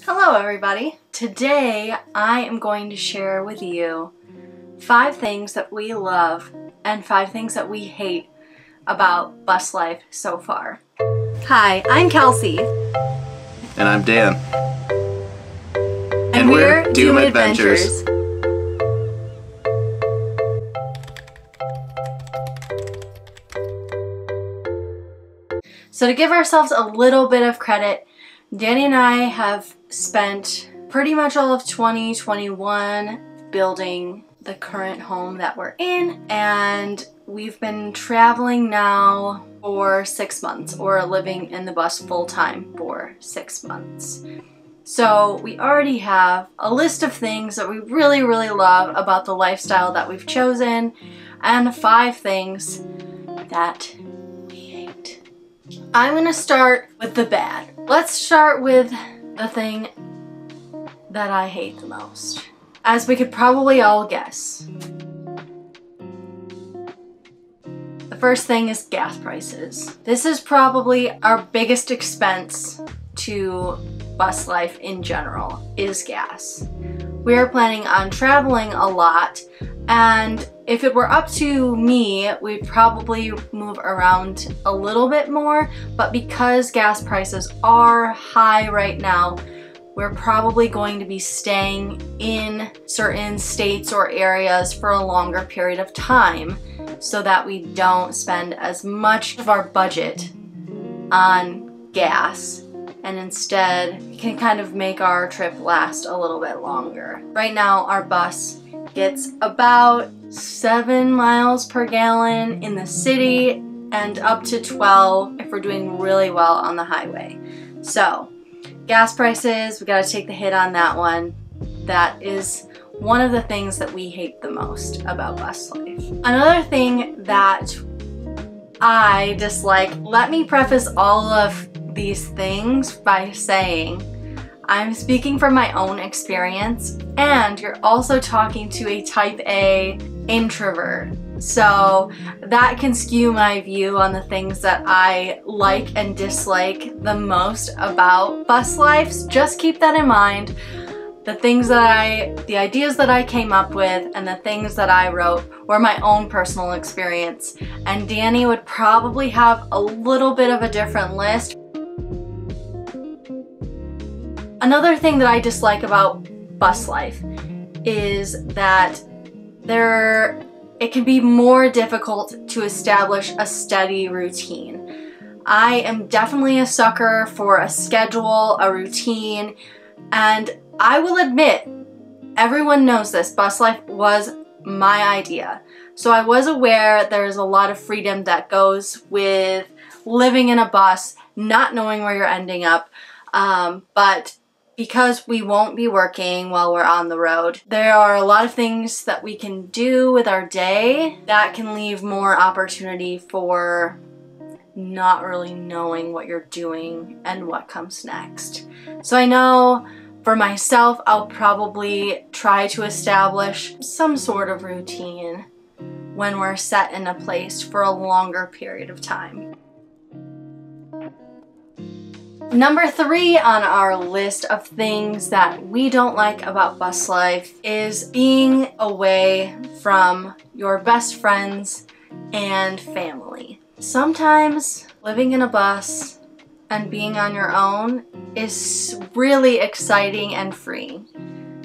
Hello everybody! Today I am going to share with you 5 things that we love and 5 things that we hate about bus life so far. Hi, I'm Kelsey. And I'm Dan. And we're Doom Adventures. So to give ourselves a little bit of credit, Danny and I have spent pretty much all of 2021 building the current home that we're in, and we've been traveling now for 6 months, or living in the bus full-time for 6 months. So we already have a list of things that we really love about the lifestyle that we've chosen, and 5 things that we hate. I'm gonna start with the bad. Let's start with the thing that I hate the most. As we could probably all guess, the first thing is gas prices. This is probably our biggest expense to bus life in general, is gas. We are planning on traveling a lot, and if it were up to me, we'd probably move around a little bit more, but because gas prices are high right now, we're probably going to be staying in certain states or areas for a longer period of time so that we don't spend as much of our budget on gas, and instead we can kind of make our trip last a little bit longer. Right now our bus gets about 7 miles per gallon in the city and up to 12 if we're doing really well on the highway. So gas prices, we gotta take the hit on that one. That is one of the things that we hate the most about bus life. Another thing that I dislike, let me preface all of these things by saying I'm speaking from my own experience, and you're also talking to a type A introvert. So that can skew my view on the things that I like and dislike the most about bus life. Just keep that in mind. The ideas that I came up with and the things that I wrote were my own personal experience, and Danny would probably have a little bit of a different list. Another thing that I dislike about bus life is that it can be more difficult to establish a steady routine. I am definitely a sucker for a schedule, a routine, and I will admit, everyone knows this, bus life was my idea. So I was aware there's a lot of freedom that goes with living in a bus, not knowing where you're ending up, but because we won't be working while we're on the road, there are a lot of things that we can do with our day that can leave more opportunity for not really knowing what you're doing and what comes next. So I know for myself, I'll probably try to establish some sort of routine when we're set in a place for a longer period of time. Number 3 on our list of things that we don't like about bus life is being away from your best friends and family. Sometimes living in a bus and being on your own is really exciting and freeing,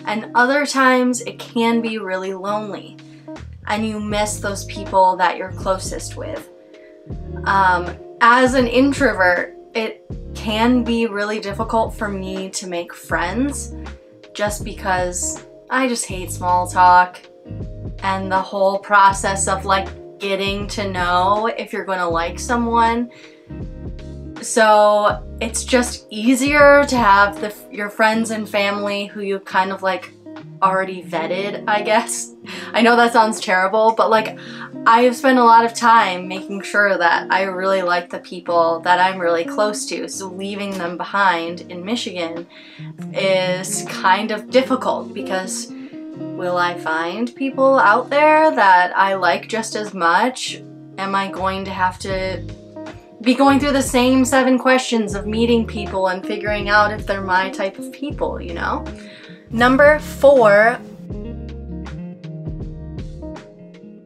and other times it can be really lonely and you miss those people that you're closest with. As an introvert, it can be really difficult for me to make friends just because I just hate small talk and the whole process of like getting to know if you're going to like someone. So it's just easier to have your friends and family who you kind of like already vetted, I guess. I know that sounds terrible, but like I have spent a lot of time making sure that I really like the people that I'm really close to, so leaving them behind in Michigan is kind of difficult because will I find people out there that I like just as much? Am I going to have to be going through the same 7 questions of meeting people and figuring out if they're my type of people, you know? Number 4,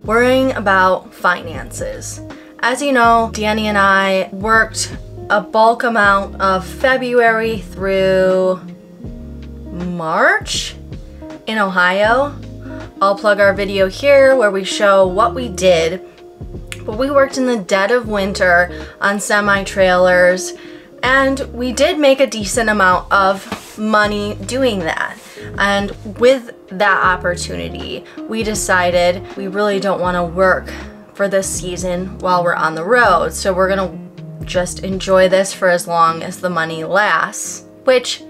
worrying about finances. As you know, Danny and I worked a bulk amount of February through March in Ohio. I'll plug our video here where we show what we did. But we worked in the dead of winter on semi-trailers, and we did make a decent amount of money doing that. And with that opportunity, we decided we really don't want to work for this season while we're on the road. So we're gonna just enjoy this for as long as the money lasts, which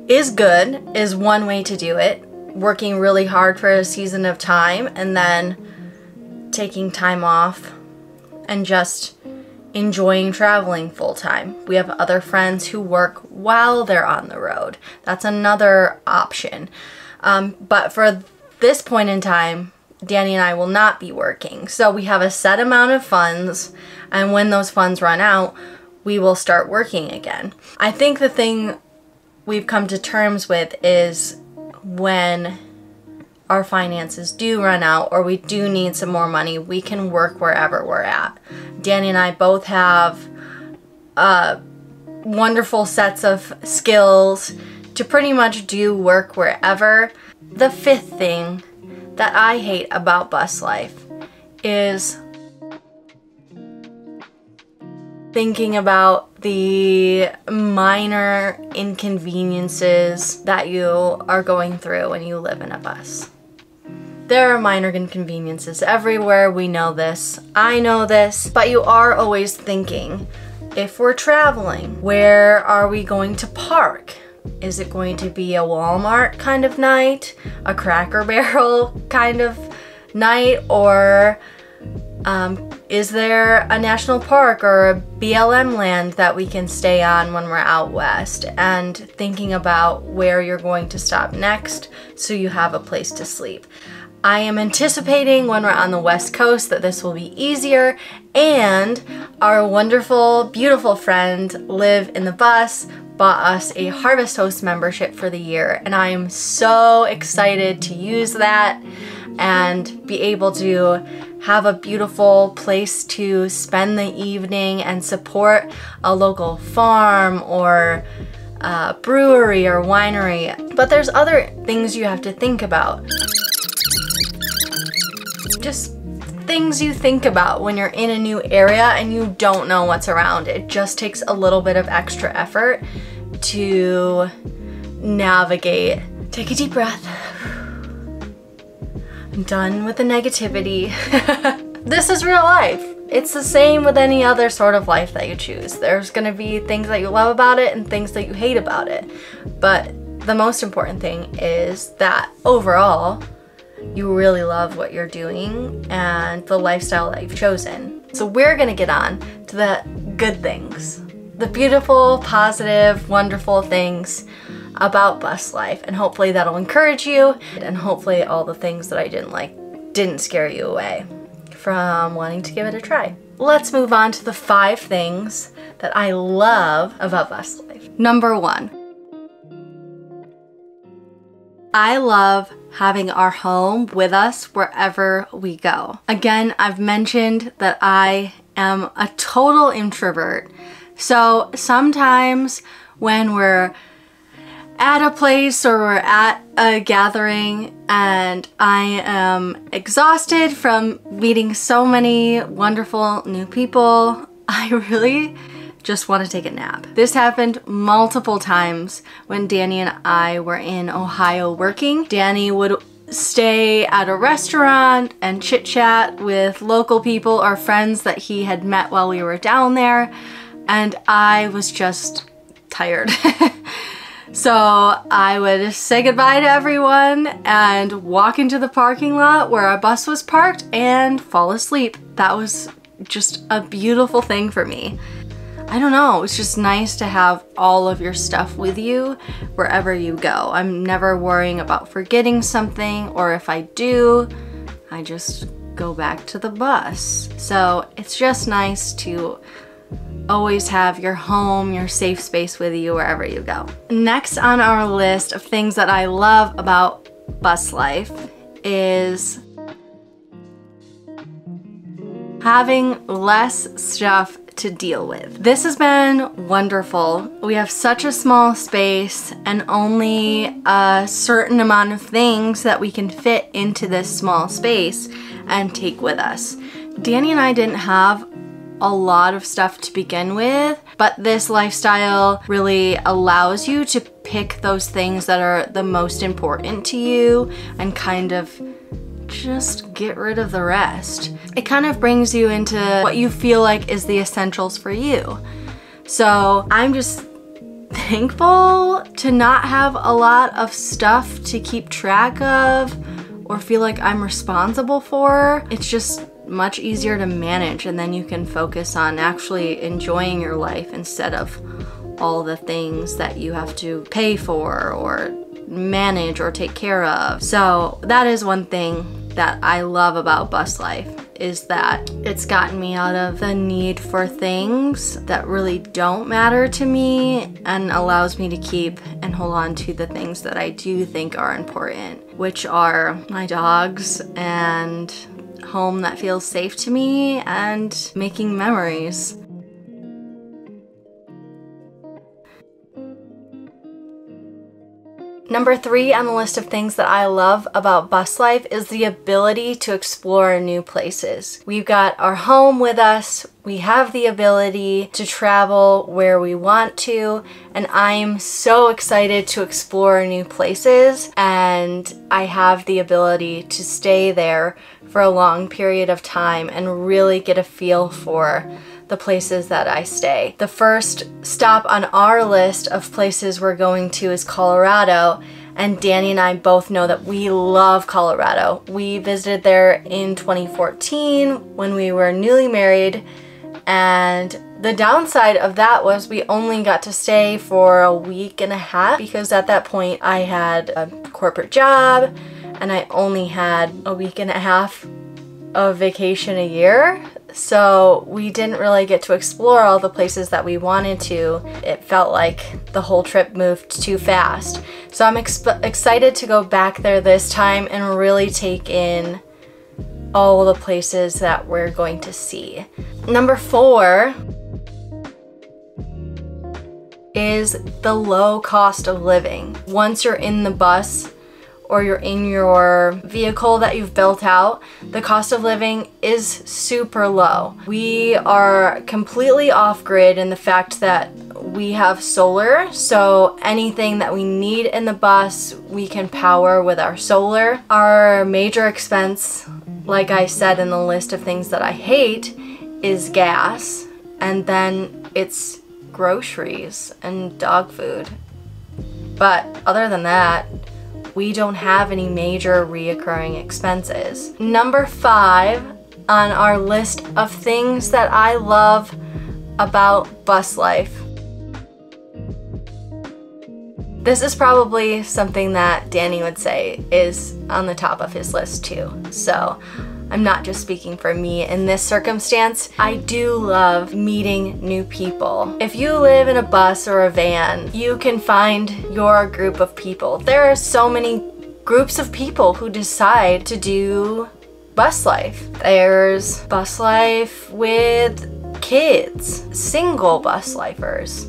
is good, is one way to do it. Working really hard for a season of time and then taking time off and just enjoying traveling full time. We have other friends who work while they're on the road. That's another option. But for this point in time, Danny and I will not be working. So we have a set amount of funds, and when those funds run out, we will start working again. I think the thing we've come to terms with is when our finances do run out or we do need some more money, we can work wherever we're at. Danny and I both have wonderful sets of skills to pretty much do work wherever. The 5th thing that I hate about bus life is thinking about the minor inconveniences that you are going through when you live in a bus. There are minor inconveniences everywhere, we know this, I know this, but you are always thinking, if we're traveling, where are we going to park? Is it going to be a Walmart kind of night, a Cracker Barrel kind of night, or is there a national park or a BLM land that we can stay on when we're out west? And thinking about where you're going to stop next so you have a place to sleep. I am anticipating when we're on the West Coast that this will be easier, and our wonderful, beautiful friend Liv in the bus bought us a Harvest Host membership for the year, and I am so excited to use that and be able to have a beautiful place to spend the evening and support a local farm or brewery or winery. But there's other things you have to think about. Just things you think about when you're in a new area and you don't know what's around. It just takes a little bit of extra effort to navigate. Take a deep breath. I'm done with the negativity. This is real life. It's the same with any other sort of life that you choose. There's gonna be things that you love about it and things that you hate about it. But the most important thing is that overall, you really love what you're doing and the lifestyle that you've chosen. So we're gonna get on to the good things, the beautiful, positive, wonderful things about bus life, and hopefully that'll encourage you, and hopefully all the things that I didn't like didn't scare you away from wanting to give it a try. Let's move on to the 5 things that I love about bus life. Number 1. I love having our home with us wherever we go. Again, I've mentioned that I am a total introvert. So sometimes when we're at a place or we're at a gathering and I am exhausted from meeting so many wonderful new people, I really just want to take a nap. This happened multiple times when Danny and I were in Ohio working. Danny would stay at a restaurant and chit chat with local people or friends that he had met while we were down there, and I was just tired. So I would say goodbye to everyone and walk into the parking lot where our bus was parked and fall asleep. That was just a beautiful thing for me. I don't know, it's just nice to have all of your stuff with you wherever you go. I'm never worrying about forgetting something, or if I do, I just go back to the bus. So it's just nice to always have your home, your safe space with you wherever you go. Next on our list of things that I love about bus life is having less stuff to deal with. This has been wonderful. We have such a small space and only a certain amount of things that we can fit into this small space and take with us. Danny and I didn't have a lot of stuff to begin with, but this lifestyle really allows you to pick those things that are the most important to you and kind of just get rid of the rest. It kind of brings you into what you feel like is the essentials for you. So I'm just thankful to not have a lot of stuff to keep track of or feel like I'm responsible for. It's just much easier to manage, and then you can focus on actually enjoying your life instead of all the things that you have to pay for or manage or take care of. So that is one thing that I love about bus life, is that it's gotten me out of the need for things that really don't matter to me and allows me to keep and hold on to the things that I do think are important, which are my dogs and home that feels safe to me and making memories. Number 3 on the list of things that I love about bus life is the ability to explore new places. We've got our home with us, we have the ability to travel where we want to, and I'm so excited to explore new places, and I have the ability to stay there for a long period of time and really get a feel for the places that I stay. The first stop on our list of places we're going to is Colorado, and Danny and I both know that we love Colorado. We visited there in 2014 when we were newly married, and the downside of that was we only got to stay for a week and a half because at that point I had a corporate job and I only had a week and a half of vacation a year. So we didn't really get to explore all the places that we wanted to. It felt like the whole trip moved too fast. So I'm excited to go back there this time and really take in all the places that we're going to see. Number 4 is the low cost of living. Once you're in the bus or you're in your vehicle that you've built out, the cost of living is super low. We are completely off-grid in the fact that we have solar, so anything that we need in the bus, we can power with our solar. Our major expense, like I said in the list of things that I hate, is gas, and then it's groceries and dog food. But other than that, we don't have any major reoccurring expenses. Number 5 on our list of things that I love about bus life. This is probably something that Danny would say is on the top of his list too. So I'm not just speaking for me in this circumstance. I do love meeting new people. If you live in a bus or a van, you can find your group of people. There are so many groups of people who decide to do bus life. There's bus life with kids, single bus lifers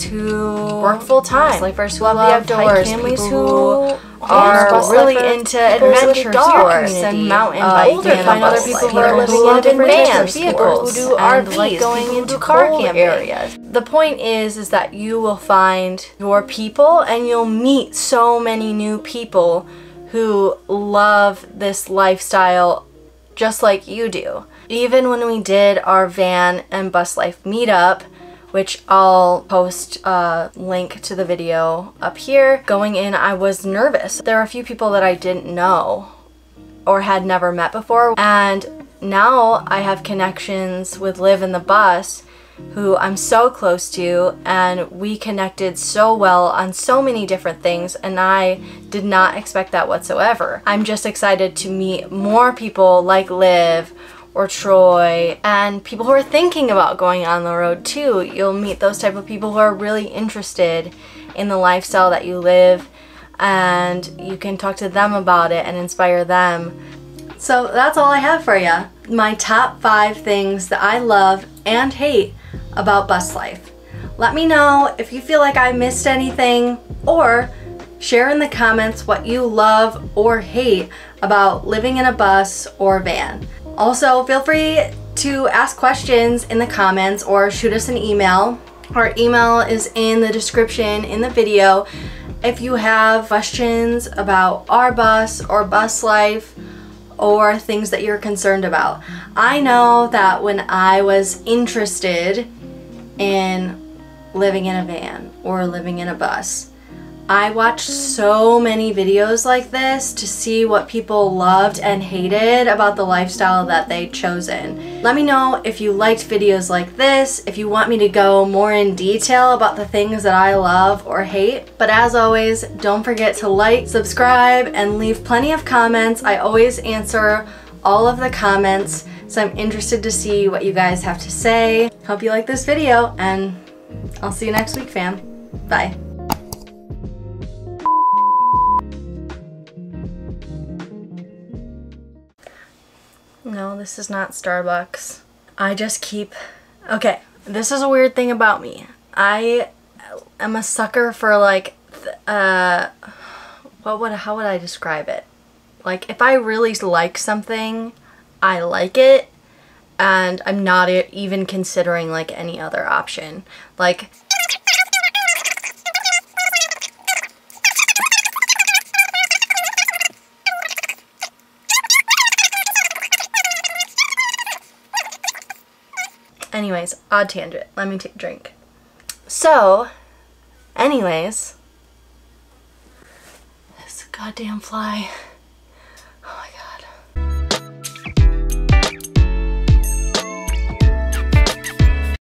who work full time, bus lifers who love the outdoors, families who are really into adventure sports and mountain biking, and other people who are living in different vans, vehicles, who do RVs, going into car camping areas. The point is that you will find your people and you'll meet so many new people who love this lifestyle just like you do. Even when we did our van and bus life meetup, which I'll post a link to the video up here, going in I was nervous. There are a few people that I didn't know or had never met before, and now I have connections with Liv in the bus who I'm so close to, and we connected so well on so many different things, and I did not expect that whatsoever. I'm just excited to meet more people like Liv or Troy, and people who are thinking about going on the road too. You'll meet those type of people who are really interested in the lifestyle that you live, and you can talk to them about it and inspire them. So that's all I have for you. My top 5 things that I love and hate about bus life. Let me know if you feel like I missed anything, or share in the comments what you love or hate about living in a bus or van. Also, feel free to ask questions in the comments or shoot us an email. Our email is in the description in the video. If you have questions about our bus or bus life or things that you're concerned about. I know that when I was interested in living in a van or living in a bus, I watched so many videos like this to see what people loved and hated about the lifestyle that they'd chosen. Let me know if you liked videos like this, if you want me to go more in detail about the things that I love or hate. But as always, don't forget to like, subscribe, and leave plenty of comments. I always answer all of the comments, so I'm interested to see what you guys have to say. Hope you like this video, and I'll see you next week, fam. Bye. No, this is not Starbucks. I just keep... Okay, this is a weird thing about me. I am a sucker for like, how would I describe it? Like, if I really like something, I like it, and I'm not even considering like any other option. Like... Anyways, odd tangent. Let me take a drink. So, anyways, this goddamn fly.